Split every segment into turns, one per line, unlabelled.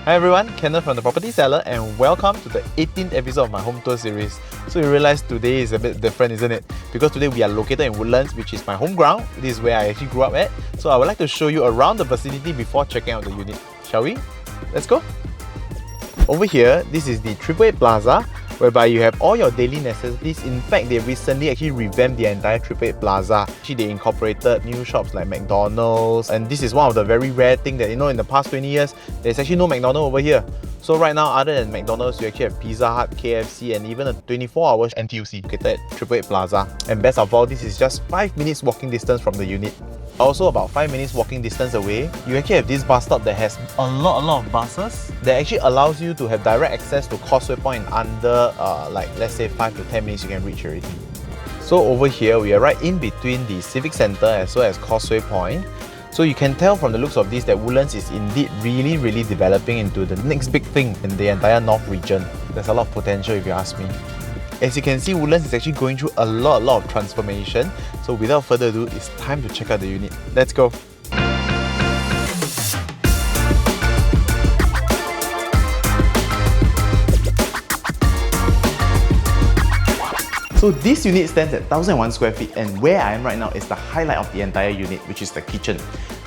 Hi everyone, Kenneth from the Property Seller, and welcome to the 18th episode of my home tour series. So you realize today is a bit different, isn't it? Because today we are located in Woodlands, which is my home ground. This is where I actually grew up at. So I would like to show you around the vicinity before checking out the unit. Shall we? Let's go! Over here, this is the 888 Plaza, whereby you have all your daily necessities. In fact, they recently actually revamped the entire 888 Plaza. Actually, they incorporated new shops like McDonald's, and this is one of the very rare things that, in the past 20 years, there's actually no McDonald's over here. So right now, other than McDonald's, you actually have Pizza Hut, KFC, and even a 24-hour NTUC located at 888 Plaza. And best of all, this is just 5 minutes walking distance from the unit. Also, about 5 minutes walking distance away, you actually have this bus stop that has a lot of buses that actually allows you to have direct access to Causeway Point in under let's say 5 to 10 minutes you can reach already. So over here, we are right in between the Civic Centre as well as Causeway Point. So you can tell from the looks of this that Woodlands is indeed really developing into the next big thing in the entire North region. There's a lot of potential if you ask me. As you can see, Woodlands is actually going through a lot of transformation. So without further ado, it's time to check out the unit. Let's go! So this unit stands at 1001 square feet, and where I am right now is the highlight of the entire unit, which is the kitchen.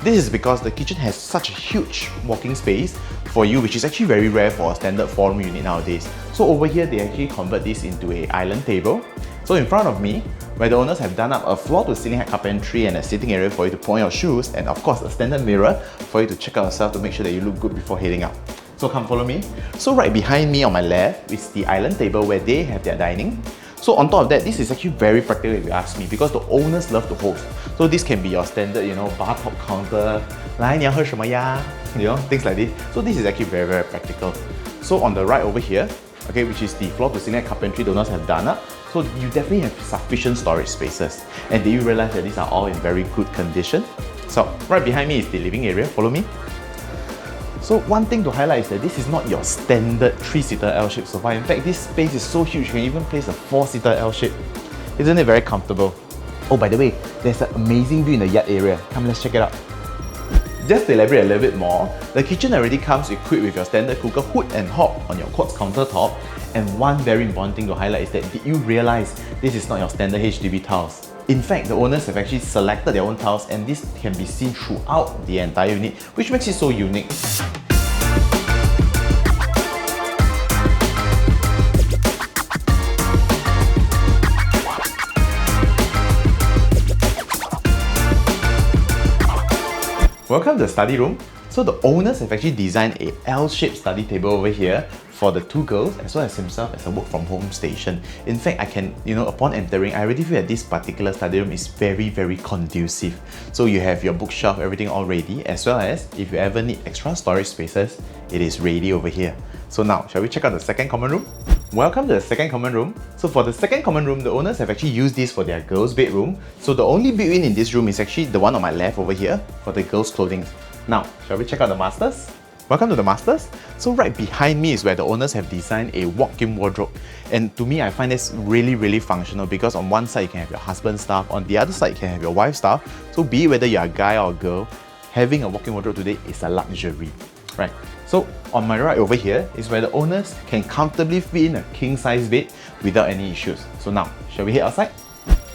This is because the kitchen has such a huge walking space for you, which is actually very rare for a standard 4-room unit nowadays. So over here, they actually convert this into an island table. So in front of me, where the owners have done up a floor-to-ceiling height carpentry and a sitting area for you to put on your shoes, and of course a standard mirror for you to check out yourself to make sure that you look good before heading out. So come follow me. So right behind me on my left is the island table where they have their dining. So on top of that, this is actually very practical if you ask me, because the owners love to host. So this can be your standard, bar top counter, 来你要喝什么呀? Things like this. So this is actually very practical. So on the right over here, okay, which is the floor-to-ceiling carpentry the owners have done up. So you definitely have sufficient storage spaces. And do you realize that these are all in very good condition? So right behind me is the living area. Follow me. So one thing to highlight is that this is not your standard 3-seater L-shaped sofa. In fact, this space is so huge, you can even place a 4-seater L-shape. Isn't it very comfortable? Oh, by the way, there's an amazing view in the yard area. Come, let's check it out. Just to elaborate a little bit more, the kitchen already comes equipped with your standard cooker hood and hob on your quartz countertop. And one very important thing to highlight is that, did you realize this is not your standard HDB tiles? In fact, the owners have actually selected their own tiles, and this can be seen throughout the entire unit, which makes it so unique. Welcome to the study room. So the owners have actually designed a L-shaped study table over here for the two girls as well as himself as a work from home station. In fact, I can, upon entering, I already feel that this particular study room is very conducive. So you have your bookshelf, everything all ready, as well as if you ever need extra storage spaces, it is ready over here. So now, shall we check out the second common room? Welcome to the second common room. So for the second common room, the owners have actually used this for their girls' bedroom. So the only built-in in this room is actually the one on my left over here for the girls' clothing. Now, shall we check out the masters? Welcome to the masters. So right behind me is where the owners have designed a walk-in wardrobe. And to me, I find this really functional, because on one side you can have your husband's stuff, on the other side you can have your wife's stuff. So be it whether you're a guy or a girl, having a walk-in wardrobe today is a luxury, right? So on my right over here is where the owners can comfortably fit in a king-size bed without any issues. So now, shall we head outside?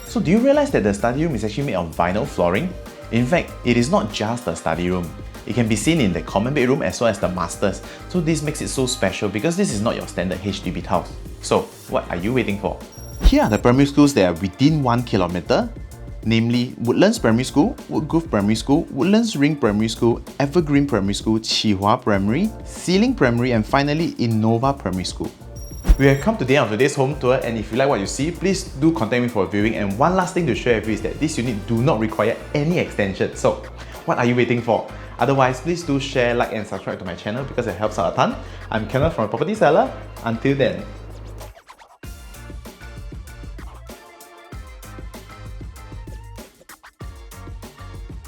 So do you realize that the study room is actually made of vinyl flooring? In fact, it is not just a study room. It can be seen in the common bedroom as well as the masters. So this makes it so special because this is not your standard HDB tiles. So what are you waiting for? Here are the primary schools that are within 1 kilometer, namely Woodlands Primary School, Woodgrove Primary School, Woodlands Ring Primary School, Evergreen Primary School, Qihua Primary, Sealing Primary, and finally Innova Primary School. We have come to the end of today's home tour, and if you like what you see, please do contact me for a viewing. And one last thing to share with you is that this unit do not require any extension. So what are you waiting for? Otherwise, please do share, like and subscribe to my channel because it helps out a ton. I'm Kenneth from the Property Seller. Until then,